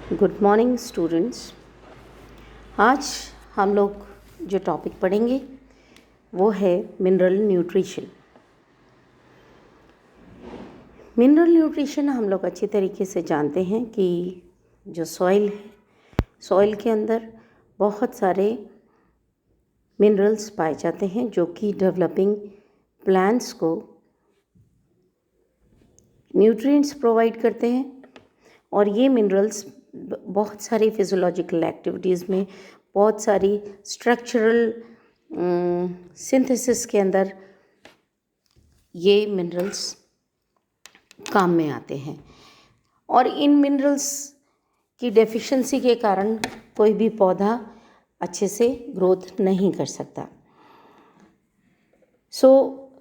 Good morning students. आज हम लोग जो टॉपिक पढ़ेंगे वो है मिनरल न्यूट्रिशन। मिनरल न्यूट्रिशन हम लोग अच्छी तरीके से जानते हैं कि जो सॉइल है, सॉइल के अंदर बहुत सारे मिनरल्स पाए जाते हैं जो कि डेवलपिंग प्लांट्स को न्यूट्रिएंट्स प्रोवाइड करते हैं। और ये मिनरल्स बहुत सारी फिजियोलॉजिकल एक्टिविटीज़ में, बहुत सारी स्ट्रक्चरल सिंथेसिस के अंदर ये मिनरल्स काम में आते हैं। और इन मिनरल्स की डेफिशिएंसी के कारण कोई भी पौधा अच्छे से ग्रोथ नहीं कर सकता। So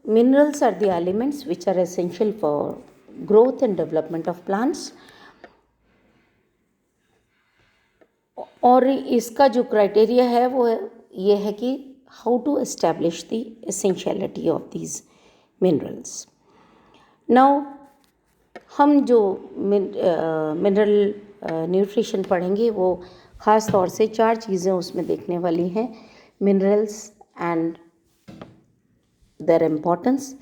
minerals are the elements which are essential for growth and development of plants. और इसका जो क्राइटेरिया है वो ये है कि how to establish the essentiality of these minerals. Now हम जो मिनरल न्यूट्रिशन पढ़ेंगे वो ख़ास तौर से 4 चीज़ें उसमें देखने वाली हैं। Minerals and there importance,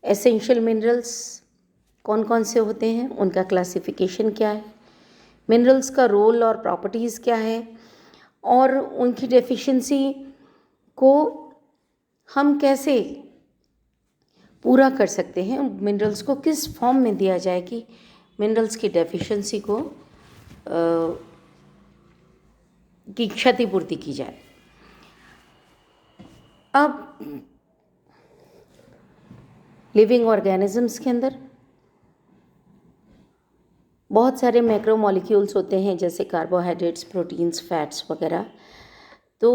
essential minerals कौन कौन से होते हैं, उनका क्लासिफिकेशन क्या है, मिनरल्स का रोल और प्रॉपर्टीज़ क्या है, और उनकी डेफिशिएंसी को हम कैसे पूरा कर सकते हैं, मिनरल्स को किस फॉर्म में दिया जाए कि मिनरल्स की डेफिशिएंसी को की क्षतिपूर्ति की जाए। अब लिविंग ऑर्गेनिजम्स के अंदर बहुत सारे मैक्रोमॉलिक्यूल्स होते हैं, जैसे कार्बोहाइड्रेट्स, प्रोटीन्स, फैट्स वगैरह। तो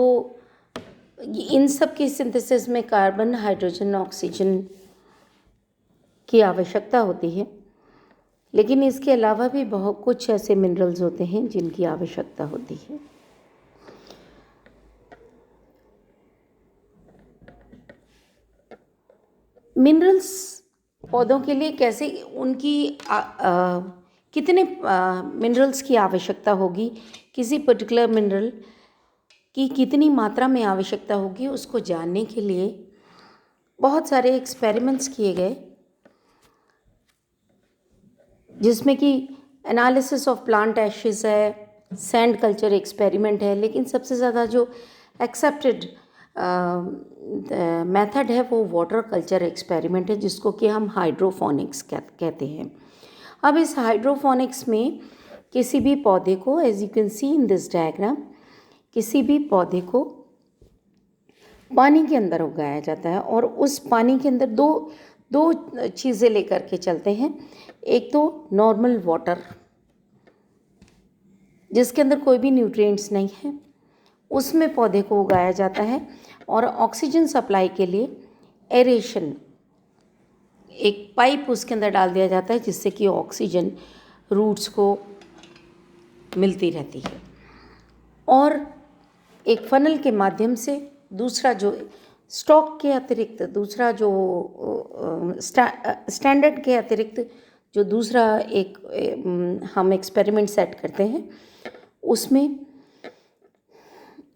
इन सब की सिंथेसिस में कार्बन, हाइड्रोजन, ऑक्सीजन की आवश्यकता होती है। लेकिन इसके अलावा भी बहुत कुछ ऐसे मिनरल्स होते हैं जिनकी आवश्यकता होती है। मिनरल्स पौधों के लिए कैसे, उनकी कितने मिनरल्स की आवश्यकता होगी, किसी पर्टिकुलर मिनरल की कितनी मात्रा में आवश्यकता होगी, उसको जानने के लिए बहुत सारे एक्सपेरिमेंट्स किए गए, जिसमें कि एनालिसिस ऑफ प्लांट एशेस है, सैंड कल्चर एक्सपेरिमेंट है, लेकिन सबसे ज़्यादा जो एक्सेप्टेड मेथड है वो वाटर कल्चर एक्सपेरिमेंट है, जिसको कि हम हाइड्रोफोनिक्स कहते हैं। अब इस हाइड्रोफोनिक्स में किसी भी पौधे को, as you can see in this diagram, किसी भी पौधे को पानी के अंदर उगाया जाता है। और उस पानी के अंदर दो चीज़ें लेकर के चलते हैं। एक तो नॉर्मल वाटर, जिसके अंदर कोई भी न्यूट्रिएंट्स नहीं है, उसमें पौधे को उगाया जाता है। और ऑक्सीजन सप्लाई के लिए एरेशन, एक पाइप उसके अंदर डाल दिया जाता है, जिससे कि ऑक्सीजन रूट्स को मिलती रहती है। और एक फनल के माध्यम से दूसरा जो स्टॉक के अतिरिक्त, दूसरा जो स्टैंडर्ड के अतिरिक्त जो दूसरा एक हम एक्सपेरिमेंट सेट करते हैं, उसमें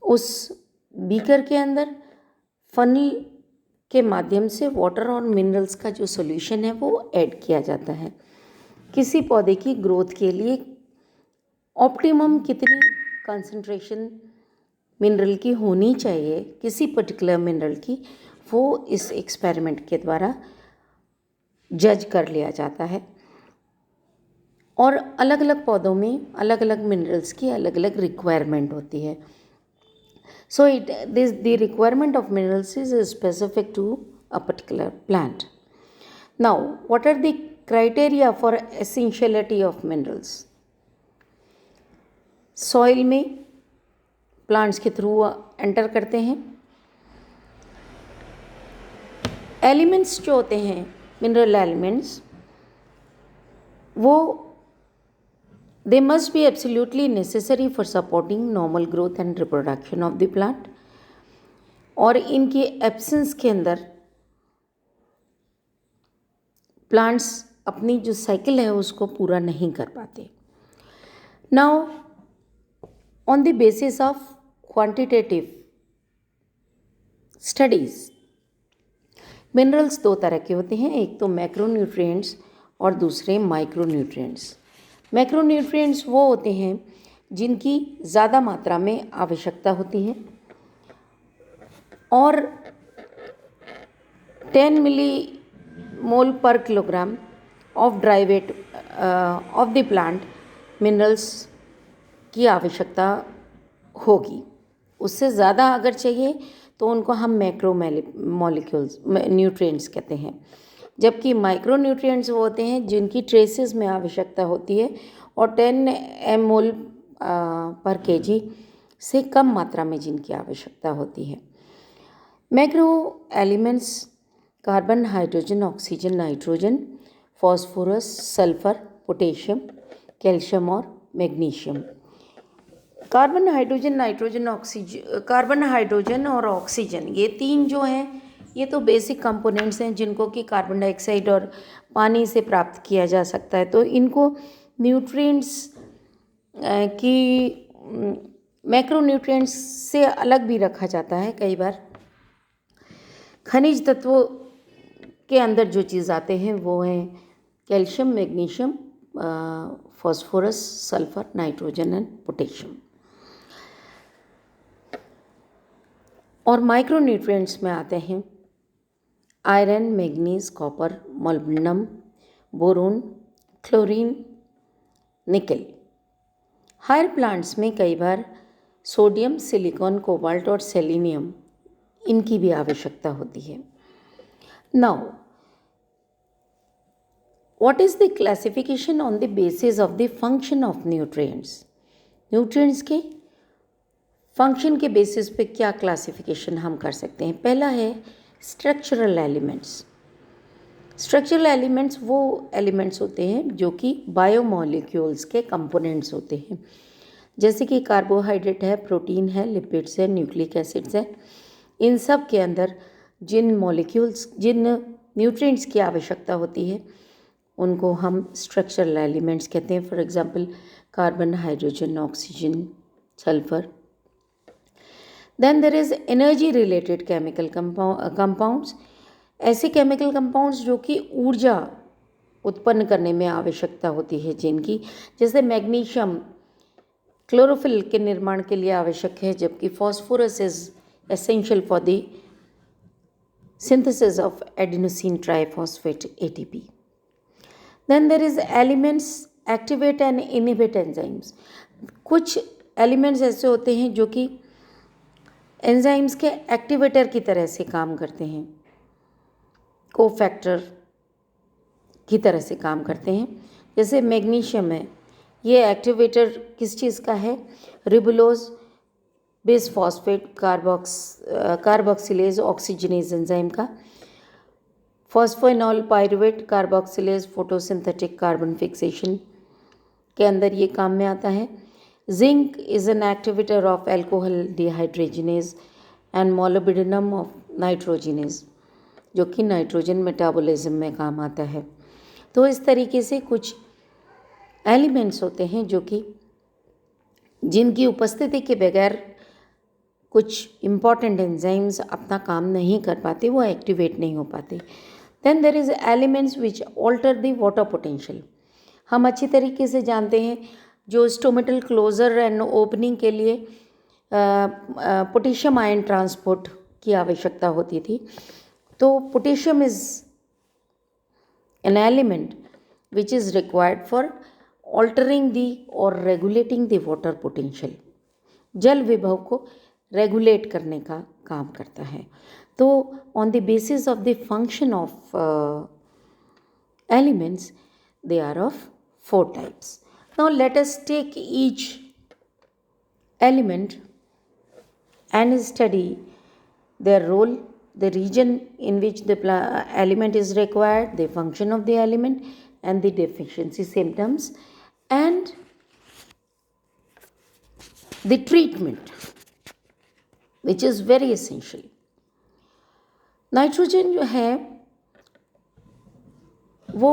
उस बीकर के अंदर फनल के माध्यम से वाटर और मिनरल्स का जो सॉल्यूशन है वो ऐड किया जाता है। किसी पौधे की ग्रोथ के लिए ऑप्टिमम कितनी कंसंट्रेशन मिनरल की होनी चाहिए, किसी पर्टिकुलर मिनरल की, वो इस एक्सपेरिमेंट के द्वारा जज कर लिया जाता है। और अलग अलग पौधों में अलग अलग मिनरल्स की अलग अलग रिक्वायरमेंट होती है। So the requirement of minerals is specific to a particular plant. Now, what are the criteria for essentiality of minerals? Soil में plants के थ्रू एंटर करते हैं। एलिमेंट्स जो होते हैं, मिनरल एलिमेंट्स, वो they must be absolutely necessary for supporting normal growth and reproduction of the plant. और इनकी एब्सेंस के अंदर प्लांट्स अपनी जो साइकिल है उसको पूरा नहीं कर पाते। Now, on the basis of quantitative studies, minerals दो तरह के होते हैं, एक तो मैक्रोन्यूट्रिएंट्स और दूसरे माइक्रोन्यूट्रिएंट्स। मैक्रोन्यूट्रिएंट्स वो होते हैं जिनकी ज़्यादा मात्रा में आवश्यकता होती है और 10 मिली मोल पर kilogram of dry weight of the plant minerals की आवश्यकता होगी। उससे ज़्यादा अगर चाहिए तो उनको हम मैक्रो मॉलिक्यूल्स न्यूट्रिएंट्स कहते हैं, जबकि माइक्रो न्यूट्रिएंट्स वो होते हैं जिनकी ट्रेसेस में आवश्यकता होती है और 10 mol पर केजी से कम मात्रा में जिनकी आवश्यकता होती है। Macro elements carbon, hydrogen, oxygen, nitrogen, phosphorus, sulphur, potassium, calcium और magnesium. Carbon, hydrogen, nitrogen, oxygen, carbon, hydrogen और ऑक्सीजन, ये तीन जो हैं ये तो बेसिक कंपोनेंट्स हैं जिनको कि कार्बन डाइऑक्साइड और पानी से प्राप्त किया जा सकता है। तो इनको न्यूट्रिएंट्स की मैक्रोन्यूट्रिएंट्स से अलग भी रखा जाता है। कई बार खनिज तत्वों के अंदर जो चीज़ आते हैं वो हैं calcium, magnesium, phosphorus, sulphur, nitrogen and potassium. और माइक्रोन्यूट्रिएंट्स में आते हैं iron, manganese, copper, molybdenum, boron, chlorine, निकल। हायर प्लांट्स में कई बार सोडियम, सिलिकॉन, कोबाल्ट और सेलेनियम, इनकी भी आवश्यकता होती है। Now what is the classification on the basis of the function of nutrients? Nutrients के फंक्शन के बेसिस पे क्या क्लासिफिकेशन हम कर सकते हैं? पहला है स्ट्रक्चरल एलिमेंट्स। स्ट्रक्चरल एलिमेंट्स वो एलिमेंट्स होते हैं जो कि बायोमॉलिक्यूल्स के कंपोनेंट्स होते हैं, जैसे कि कार्बोहाइड्रेट है, प्रोटीन है, लिपिड्स है, न्यूक्लिक एसिड्स है। इन सब के अंदर जिन मॉलिक्यूल्स, जिन न्यूट्रिएंट्स की आवश्यकता होती है उनको हम स्ट्रक्चरल एलिमेंट्स कहते हैं। For example carbon, hydrogen, oxygen, sulphur. Then there is energy related chemical compounds, ऐसे केमिकल कंपाउंड्स जो कि ऊर्जा उत्पन्न करने में आवश्यकता होती है जिनकी, जैसे मैग्नीशियम क्लोरोफिल के निर्माण के लिए आवश्यक है, जबकि phosphorus is essential for the synthesis of adenosine triphosphate ATP। Then there is elements activate and inhibit enzymes. कुछ एलिमेंट्स ऐसे होते हैं जो कि एंजाइम्स के एक्टिवेटर की तरह से काम करते हैं, कोफैक्टर की तरह से काम करते हैं। जैसे मैग्नीशियम है, ये एक्टिवेटर किस चीज़ का है? Ribulose bisphosphate carboxylase oxygenase enzyme का। Phosphoenolpyruvate carboxylase photosynthetic carbon fixation के अंदर ये काम में आता है। Zinc is an activator of alcohol dehydrogenase and molybdenum of nitrogenase, जो कि नाइट्रोजन मेटाबॉलिज्म में काम आता है। तो इस तरीके से कुछ एलिमेंट्स होते हैं जो कि जिनकी उपस्थिति के बगैर कुछ इम्पॉर्टेंट एंजाइम्स अपना काम नहीं कर पाते, वो एक्टिवेट नहीं हो पाते। Then there is elements which alter the water potential. हम अच्छी तरीके से जानते हैं जो स्टोमेटल क्लोजर एंड ओपनिंग के लिए पोटेशियम आयन ट्रांसपोर्ट की आवश्यकता होती थी। तो potassium is an element which is required for altering the और रेगुलेटिंग द वाटर पोटेंशियल, जल विभव को रेगुलेट करने का काम करता है। तो on the basis of the function of elements they are of 4 types. Now let us take each element and study their role, the region in which the element is required, the function of the element and the deficiency symptoms and the treatment, which is very essential. Nitrogen जो है वो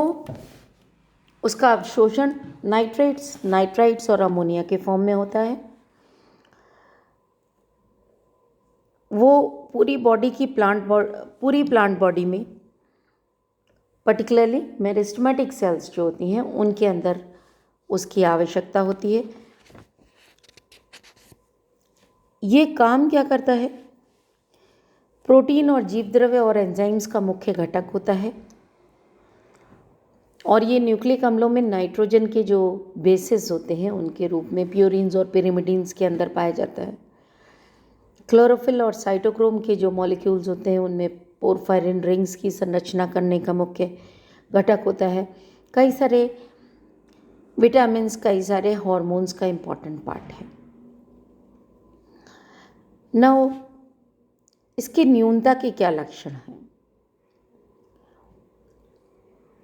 उसका अवशोषण nitrites और ammonia के form में होता है। वो पूरी प्लांट बॉडी में पर्टिकुलरली मेरिस्टेमेटिक सेल्स जो होती हैं उनके अंदर उसकी आवश्यकता होती है। ये काम क्या करता है? प्रोटीन और जीवद्रव्य और एंजाइम्स का मुख्य घटक होता है और ये न्यूक्लिक अम्लों में नाइट्रोजन के जो बेसिस होते हैं उनके रूप में प्यूरिन्स और पिरिमिडिन्स के अंदर पाया जाता है। क्लोरोफिल और साइटोक्रोम के जो मॉलिक्यूल्स होते हैं उनमें पोरफायरिन रिंग्स की संरचना करने का मुख्य घटक होता है। कई सारे विटामिन्स, कई सारे हार्मोन्स का इम्पॉर्टेंट पार्ट है। नाउ इसकी न्यूनता के क्या लक्षण हैं?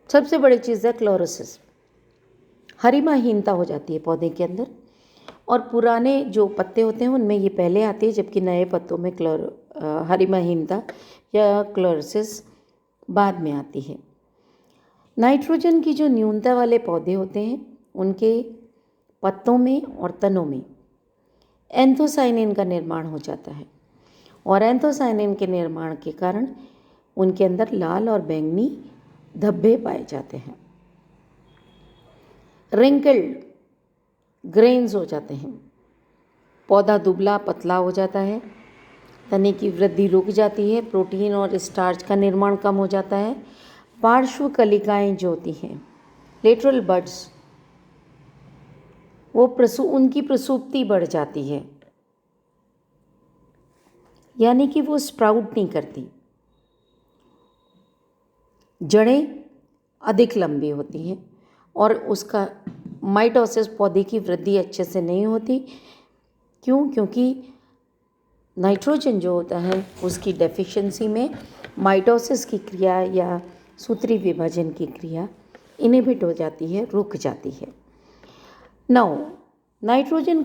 सबसे बड़ी चीज़ है क्लोरोसिस। हरिमाहीनता हो जाती है पौधे के अंदर और पुराने जो पत्ते होते हैं उनमें ये पहले आती है, जबकि नए पत्तों में हरिमाहीनता या क्लोरोसिस बाद में आती है। नाइट्रोजन की जो न्यूनता वाले पौधे होते हैं उनके पत्तों में और तनों में एंथोसाइनिन का निर्माण हो जाता है और एंथोसाइनिन के निर्माण के कारण उनके अंदर लाल और बैंगनी धब्बे पाए जाते हैं। रिंकल्ड ग्रेन्स हो जाते हैं, पौधा दुबला पतला हो जाता है, तने की वृद्धि रुक जाती है, प्रोटीन और स्टार्च का निर्माण कम हो जाता है। पार्श्व कलिकाएं जो होती हैं, लेटरल बड्स, वो उनकी प्रसूप्ति बढ़ जाती है, यानी कि वो स्प्राउट नहीं करती। जड़ें अधिक लंबी होती हैं और उसका माइटोसिस, पौधे की वृद्धि अच्छे से नहीं होती। क्यों? क्योंकि नाइट्रोजन जो होता है उसकी डेफिशिएंसी में माइटोसिस की क्रिया या सूत्री विभाजन की क्रिया इनहिबिट हो जाती है, रुक जाती है। नाउ नाइट्रोजन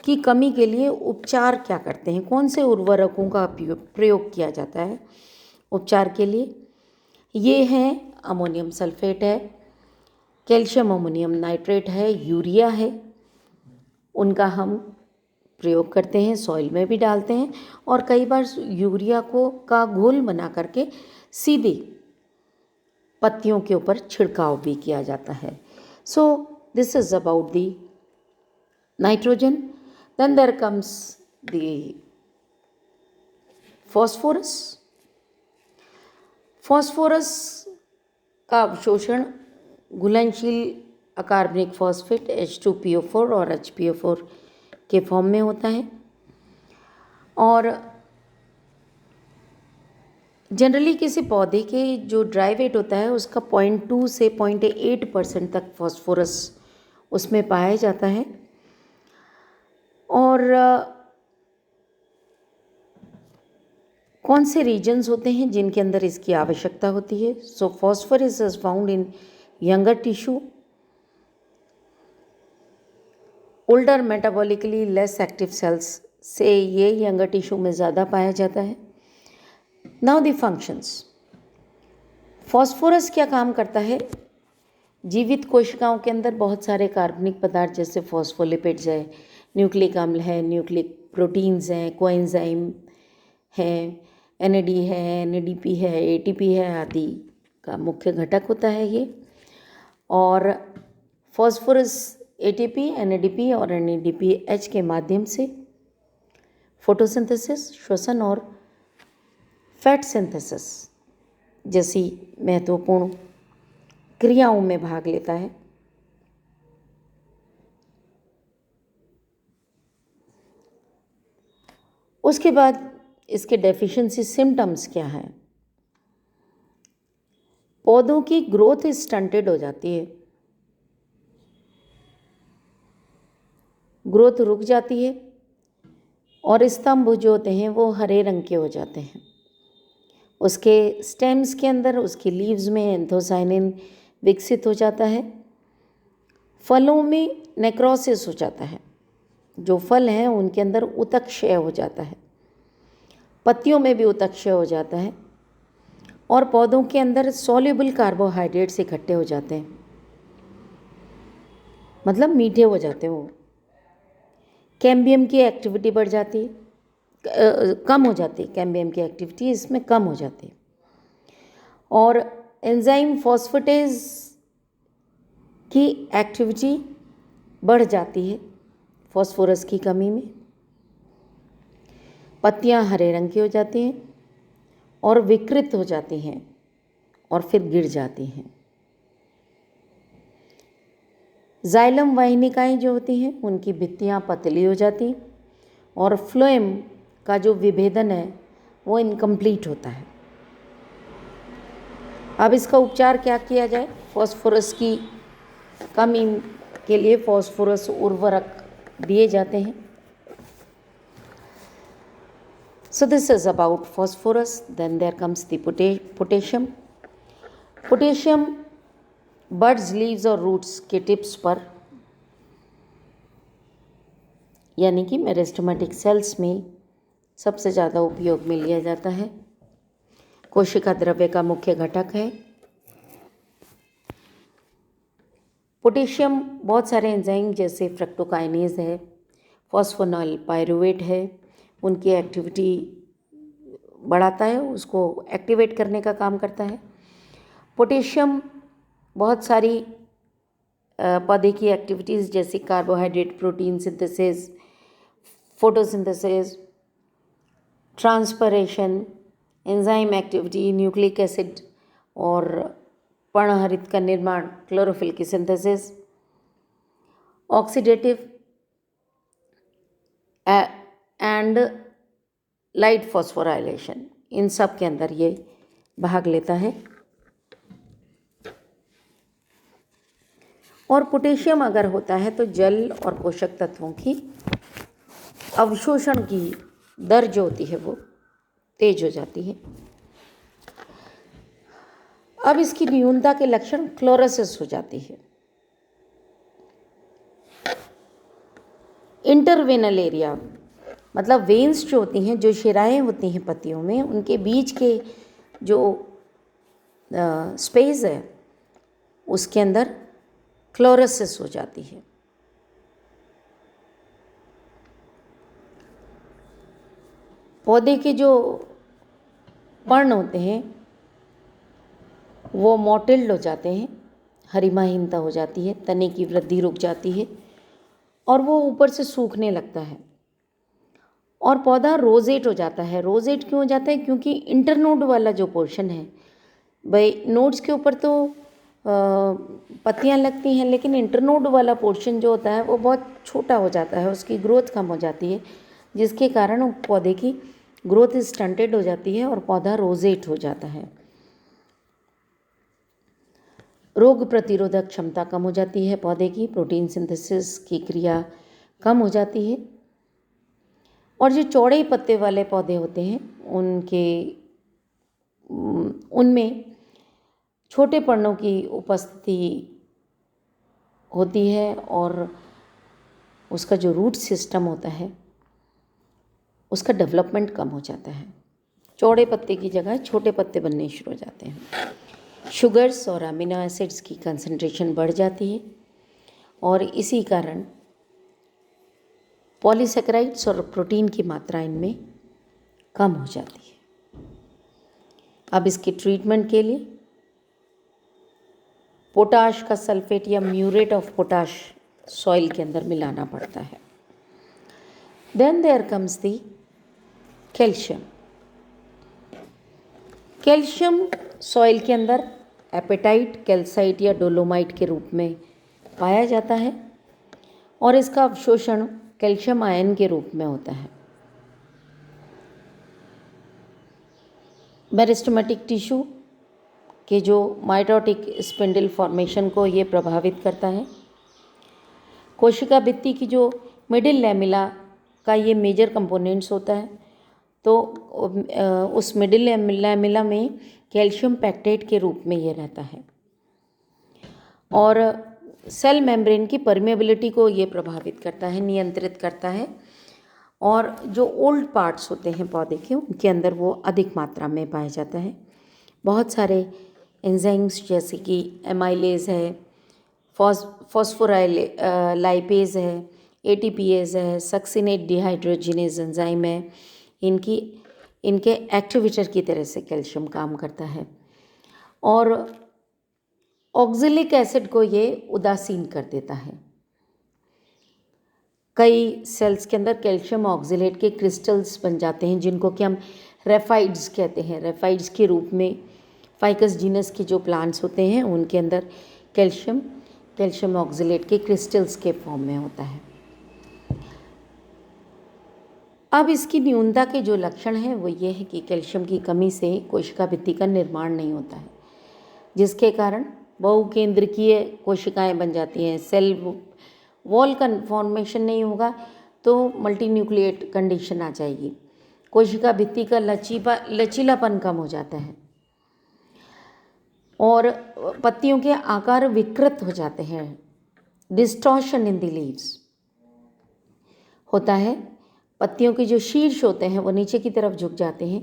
की कमी के लिए उपचार क्या करते हैं? कौन से उर्वरकों का प्रयोग किया जाता है उपचार के लिए? ये हैं अमोनियम सल्फेट है, कैल्शियम अमोनियम नाइट्रेट है, यूरिया है। उनका हम प्रयोग करते हैं, सॉइल में भी डालते हैं और कई बार यूरिया का घोल बना करके सीधे पत्तियों के ऊपर छिड़काव भी किया जाता है। So this is about the nitrogen. Then there comes the phosphorus. Phosphorus का अवशोषण घुलनशील अकार्बनिक फॉस्फेट H2PO4 और HPO4 के फॉर्म में होता है और जनरली किसी पौधे के जो ड्राई वेट होता है उसका 0.2 से 0.8% तक फॉस्फोरस उसमें पाया जाता है। और कौन से रीजन्स होते हैं जिनके अंदर इसकी आवश्यकता होती है? So phosphorus is found in younger tissue, older metabolically less active cells से ये यंगर टिश्यू में ज़्यादा पाया जाता है। Now the functions. फॉस्फोरस क्या काम करता है? जीवित कोशिकाओं के अंदर बहुत सारे कार्बनिक पदार्थ जैसे फॉस्फोलिपिड्स है, न्यूक्लिक अम्ल है, न्यूक्लिक प्रोटीन्स हैं, कोएंजाइम है, NAD है, NADP है, ATP है आदि का मुख्य घटक होता है ये। और फॉस्फोरस ATP, NADP और NADPH के माध्यम से फोटोसिंथेसिस, श्वसन और फैट सिंथेसिस जैसी महत्वपूर्ण क्रियाओं में भाग लेता है। उसके बाद इसके डेफिशिएंसी सिम्टम्स क्या हैं? पौधों की ग्रोथ स्टंटेड हो जाती है, ग्रोथ रुक जाती है और स्तंभ जो होते हैं वो हरे रंग के हो जाते हैं। उसके स्टेम्स के अंदर, उसके लीव्स में एंथोसाइनिन विकसित हो जाता है। फलों में नेक्रोसिस हो जाता है, जो फल हैं उनके अंदर ऊतकक्षय हो जाता है, पत्तियों में भी ऊतकक्षय हो जाता है और पौधों के अंदर सॉल्युबल कार्बोहाइड्रेट्स इकट्ठे हो जाते हैं। मतलब मीठे हो जाते हैं वो। कैम्बियम की एक्टिविटी बढ़ जाती है, कम हो जाती है, कैम्बियम की एक्टिविटी इसमें कम हो जाती है। और एंजाइम फॉस्फेटेज की एक्टिविटी बढ़ जाती है फॉस्फोरस की कमी में। पत्तियां हरे रंग की हो जाती हैं और विकृत हो जाती हैं और फिर गिर जाती हैं। जाइलम वाहिनिकाएं जो होती हैं उनकी भित्तियां पतली हो जाती और फ्लोएम का जो विभेदन है वो इनकम्प्लीट होता है। अब इसका उपचार क्या किया जाए? फॉस्फोरस की कमी के लिए फॉस्फोरस उर्वरक दिए जाते हैं। So this is about phosphorus. Then there comes the potassium. Potassium birds, leaves और रूट्स के टिप्स पर यानी कि मेरिस्टेमेटिक सेल्स में सबसे ज़्यादा उपयोग में लिया जाता है। कोशिका द्रव्य का मुख्य घटक है। पोटेशियम बहुत सारे एंजाइम जैसे फ्रक्टोकाइनेज है, फॉस्फोनॉल पायरुवेट है, उनकी एक्टिविटी बढ़ाता है, उसको एक्टिवेट करने का काम करता है। पोटेशियम बहुत सारी पौधे की एक्टिविटीज़ जैसे carbohydrate, protein synthesis, photosynthesis, transpiration, enzyme activity, nucleic acid और पर्णहरित का निर्माण, क्लोरोफिल की synthesis, oxidative and light phosphorylation, इन सब के अंदर ये भाग लेता है। और पोटेशियम अगर होता है तो जल और पोषक तत्वों की अवशोषण की दर जो होती है वो तेज हो जाती है। अब इसकी न्यूनता के लक्षण क्लोरोसिस हो जाती है। इंटरवेनल एरिया मतलब वेन्स जो होती हैं, जो शिराएं होती हैं पत्तियों में, उनके बीच के जो स्पेस है उसके अंदर क्लोरोसिस हो जाती है। पौधे के जो पर्ण होते हैं वो मोटिल्ड हो जाते हैं, हरिमाहीनता हो जाती है, तने की वृद्धि रुक जाती है और वो ऊपर से सूखने लगता है और पौधा रोजेट हो जाता है। रोजेट क्यों हो जाता है? क्योंकि इंटरनोड वाला जो पोर्शन है, भाई नोड्स के ऊपर तो पत्तियां लगती हैं, लेकिन इंटरनोड वाला पोर्शन जो होता है वो बहुत छोटा हो जाता है, उसकी ग्रोथ कम हो जाती है, जिसके कारण पौधे की ग्रोथ स्टंटेड हो जाती है और पौधा रोजेट हो जाता है। रोग प्रतिरोधक क्षमता कम हो जाती है पौधे की, प्रोटीन सिंथेसिस की क्रिया कम हो जाती है और जो चौड़े पत्ते वाले पौधे होते हैं उनमें छोटे पर्णों की उपस्थिति होती है और उसका जो रूट सिस्टम होता है उसका डेवलपमेंट कम हो जाता है। चौड़े पत्ते की जगह छोटे पत्ते बनने शुरू हो जाते हैं। शुगर्स और अमीनो एसिड्स की कंसंट्रेशन बढ़ जाती है और इसी कारण पॉलीसेकेराइड्स और प्रोटीन की मात्रा इनमें कम हो जाती है। अब इसके ट्रीटमेंट के लिए पोटाश का सल्फेट या म्यूरेट ऑफ पोटाश सॉइल के अंदर मिलाना पड़ता है। Then there comes the calcium. Calcium soil के अंदर एपेटाइट, कैल्साइट या डोलोमाइट के रूप में पाया जाता है और इसका अवशोषण कैल्शियम आयन के रूप में होता है। मेरिस्टेमेटिक टिश्यू के जो माइटोटिक स्पिंडल फॉर्मेशन को ये प्रभावित करता है। कोशिका भित्ति की जो मिडिल लैमिला का ये मेजर कंपोनेंट्स होता है, तो उस मिडिल लैमिला में कैल्शियम पैक्टेट के रूप में ये रहता है और सेल मेम्ब्रेन की परमेबिलिटी को ये प्रभावित करता है, नियंत्रित करता है और जो ओल्ड पार्ट्स होते हैं पौधे के उनके अंदर वो अधिक मात्रा में पाया जाता है। बहुत सारे एंजाइम्स जैसे कि एमाइलेज है, फॉस्फोराइलाइपेज है, एटीपीएज है, सक्सिनेट डिहाइड्रोजिनेज एंजाइम है, इनके एक्टिवेटर की तरह से कैल्शियम काम करता है। और ऑक्जेलिक एसिड को ये उदासीन कर देता है। कई सेल्स के अंदर कैल्शियम ऑक्जेलेट के क्रिस्टल्स बन जाते हैं, जिनको कि हम रेफाइड्स कहते हैं। रेफाइड्स के रूप में फाइकस जीनस के जो प्लांट्स होते हैं उनके अंदर कैल्शियम ऑक्जेलेट के क्रिस्टल्स के फॉर्म में होता है। अब इसकी न्यूनता के जो लक्षण हैं वो ये है कि कैल्शियम की कमी से कोशिका भित्ति का निर्माण नहीं होता है, जिसके कारण बहुकेंद्रकीय कोशिकाएं बन जाती हैं। सेल वॉल का फॉर्मेशन नहीं होगा तो मल्टीन्यूक्लिएट कंडीशन आ जाएगी। कोशिका भित्ति का लचीलापन कम हो जाता है और पत्तियों के आकार विकृत हो जाते हैं। डिस्टॉर्शन इन द लीव्स होता है। पत्तियों के जो शीर्ष होते हैं वो नीचे की तरफ झुक जाते हैं।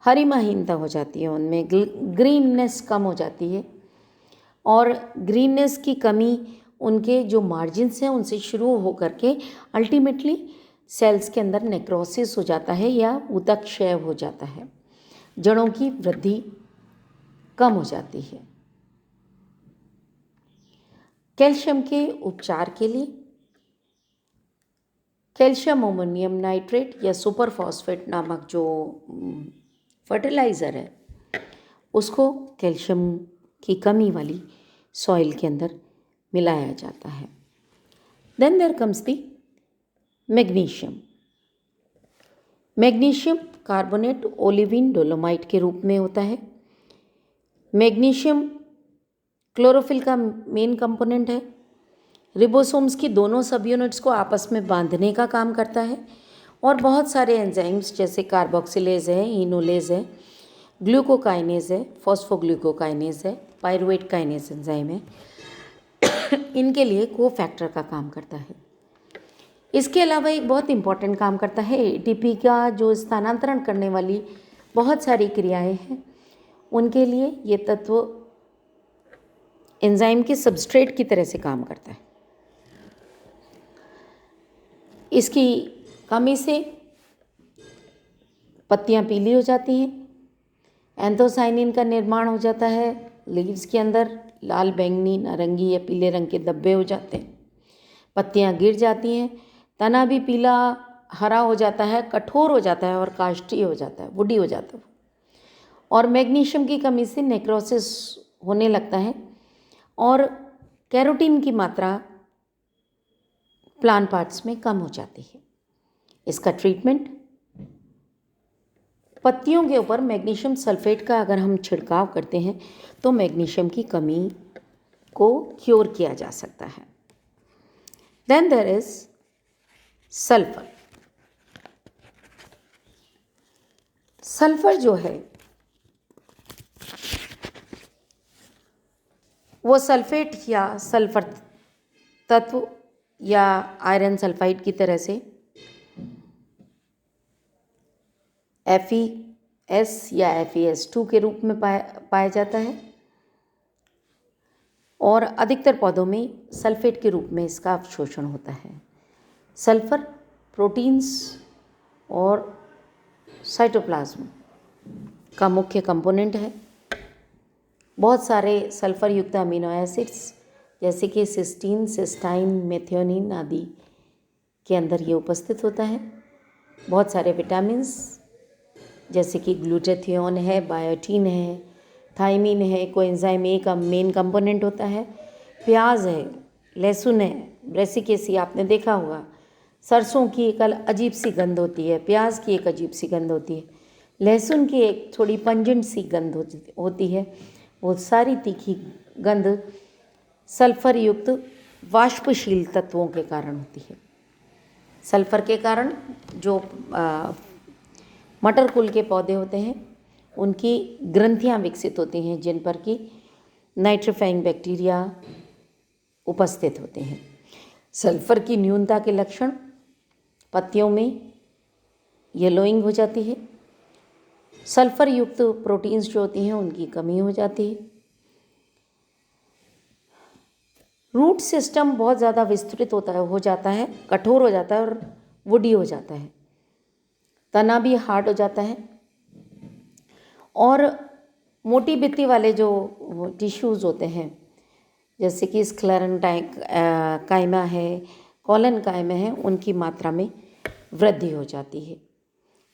हरिमाहीनता हो जाती है, उनमें ग्रीननेस कम हो जाती है और ग्रीननेस की कमी उनके जो मार्जिन्स हैं उनसे शुरू हो करके अल्टीमेटली सेल्स के अंदर नेक्रोसिस हो जाता है या ऊतक क्षय हो जाता है। जड़ों की वृद्धि कम हो जाती है। कैल्शियम के उपचार के लिए कैल्शियम अमोनियम नाइट्रेट या सुपर फॉस्फेट नामक जो फर्टिलाइज़र है उसको कैल्शियम की कमी वाली सॉइल के अंदर मिलाया जाता है। Then there comes the magnesium. Magnesium carbonate olivine dolomite के रूप में होता है। मैग्नीशियम क्लोरोफिल का मेन कंपोनेंट है। रिबोसोम्स की दोनों सब यूनिट्स को आपस में बांधने का काम करता है और बहुत सारे एंजाइम्स जैसे कार्बोक्सिलेज है, इनोलेज है, ग्लूकोकाइनेज है, फॉस्फोग्लूकोकाइनेज है, पायरुवेट काइनेज एंजाइम है, इनके लिए कोफैक्टर का काम करता है। इसके अलावा एक बहुत इंपॉर्टेंट काम करता है एटीपी का जो स्थानांतरण करने वाली बहुत सारी क्रियाएं हैं उनके लिए ये तत्व एंजाइम के सबस्ट्रेट की तरह से काम करता है। इसकी कमी से पत्तियां पीली हो जाती हैं, एंथोसाइनिन का निर्माण हो जाता है, लीव्स के अंदर लाल, बैंगनी, नारंगी या पीले रंग के धब्बे हो जाते हैं, पत्तियां गिर जाती हैं, तना भी पीला हरा हो जाता है, कठोर हो जाता है और काष्ठीय हो जाता है, वुडी हो जाता है। और मैग्नीशियम की कमी से नेक्रोसिस होने लगता है और कैरोटीन की मात्रा प्लांट पार्ट्स में कम हो जाती है। इसका ट्रीटमेंट पत्तियों के ऊपर मैग्नीशियम सल्फेट का अगर हम छिड़काव करते हैं तो मैग्नीशियम की कमी को क्योर किया जा सकता है। Then there is sulphur. Sulphur जो है वो सल्फेट या सल्फर तत्व या आयरन सल्फाइड की तरह से FeS या FeS2 के रूप में पाया जाता है और अधिकतर पौधों में सल्फेट के रूप में इसका अवशोषण होता है। सल्फर प्रोटीन्स और साइटोप्लाज्म का मुख्य कंपोनेंट है। बहुत सारे सल्फर युक्त अमीनो एसिड्स जैसे कि सिस्टीन, सिस्टाइन, मेथियोनिन आदि के अंदर ये उपस्थित होता है। बहुत सारे विटामिन्स जैसे कि ग्लूटाथियोन है, बायोटीन है, थाइमिन है, कोएंजाइम ए का मेन कंपोनेंट होता है। प्याज है, लहसुन है, ब्रेसिकेसी आपने देखा होगा। सरसों की एक अजीब सी गंध होती है, प्याज की एक अजीब सी गंध होती है, लहसुन की एक थोड़ी पंजेंट सी गंध होती है। वो सारी तीखी गंध सल्फर युक्त वाष्पशील तत्वों के कारण होती है। सल्फर के कारण जो मटर कुल के पौधे होते हैं उनकी ग्रंथियां विकसित होती हैं जिन पर कि नाइट्रीफाइंग बैक्टीरिया उपस्थित होते हैं। सल्फर की न्यूनता के लक्षण पत्तियों में येलोइंग हो जाती है, सल्फर युक्त प्रोटीन्स जो होती हैं उनकी कमी हो जाती है, रूट सिस्टम बहुत ज़्यादा विस्तृत हो जाता है, कठोर हो जाता है और वुडी हो जाता है, तना भी हार्ड हो जाता है, और मोटी भित्ति वाले जो टिश्यूज़ होते हैं जैसे कि स्क्लेरन काइमा है, कॉलन काइमा है, उनकी मात्रा में वृद्धि हो जाती है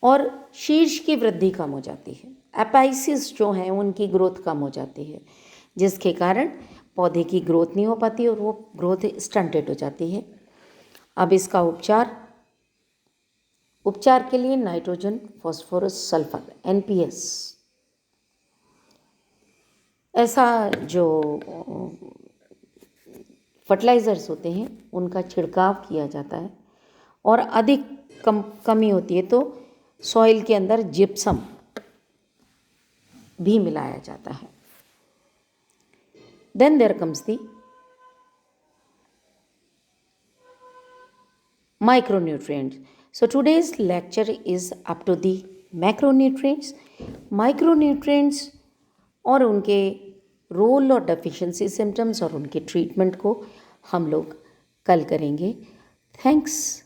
और शीर्ष की वृद्धि कम हो जाती है। एपाइसिस जो हैं उनकी ग्रोथ कम हो जाती है, जिसके कारण पौधे की ग्रोथ नहीं हो पाती और वो ग्रोथ स्टंटेड हो जाती है। अब इसका उपचार के लिए नाइट्रोजन फॉस्फोरस सल्फर NPS ऐसा जो फर्टिलाइज़र्स होते हैं उनका छिड़काव किया जाता है, और अधिक कमी होती है तो सॉइल के अंदर जिप्सम भी मिलाया जाता है। Then there comes the micronutrients. So today's lecture is up to the macronutrients. Micronutrients और उनके रोल और डेफिशिएंसी सिम्टम्स और उनके ट्रीटमेंट को हम लोग कल करेंगे। थैंक्स।